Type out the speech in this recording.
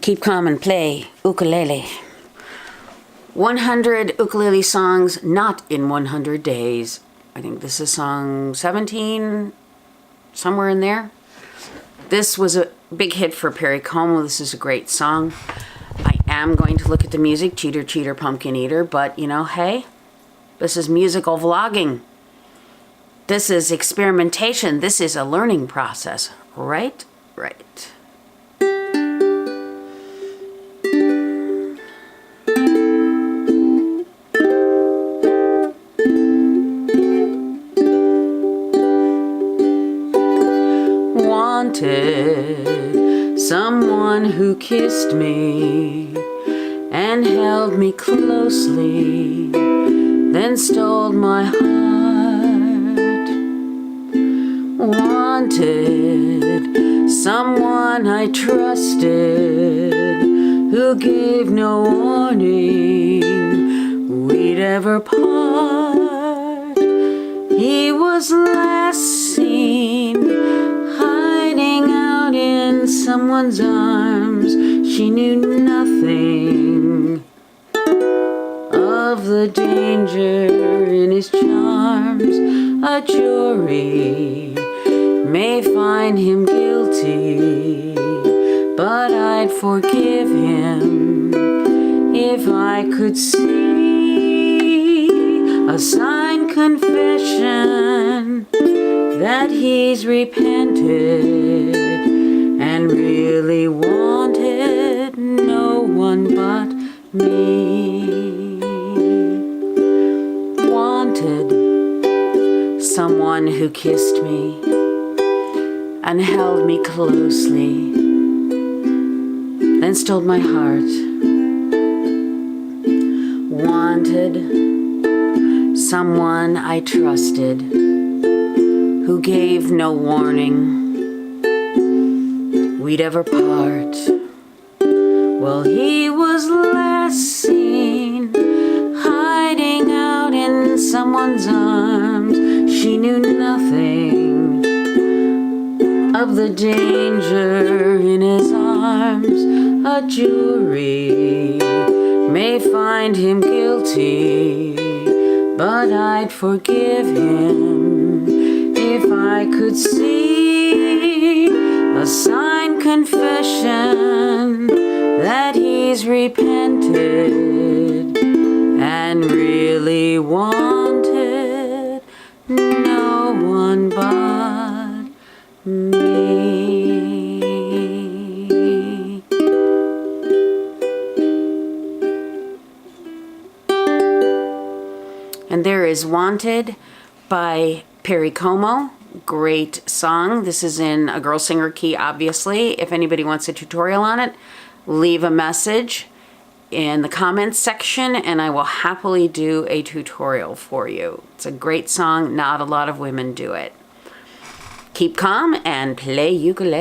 Keep calm and play ukulele. 100 ukulele songs not in 100 days. I think this is song 17, somewhere in there. This was a big hit for Perry Como. This is a great song. I am going to look at the music, Cheater, Cheater, Pumpkin Eater, but you know, hey, this is musical vlogging. This is experimentation. This is a learning process, right? Right. Wanted someone who kissed me and held me closely, then stole my heart. Wanted someone I trusted who gave no warning we'd ever part. He was last seen hiding out in someone's arms. She knew nothing of the danger in his charms. A jury may find him guilty, but I'd forgive him if I could see a signed confession that he's repented and really wanted no one but me. Wanted someone who kissed me and held me closely, then stole my heart. Wanted someone I trusted who gave no warning we'd ever part. Well, he was last seen hiding out in someone's arms. She knew nothing of the danger in his arms. A jury may find him guilty, but I'd forgive him if I could see a signed confession that he's repented and really wanted no one but me. And there is Wanted by Perry Como. Great song. This is in a girl singer key, obviously. If anybody wants a tutorial on it, leave a message in the comments section and I will happily do a tutorial for you. It's a great song. Not a lot of women do it. Keep calm and play ukulele.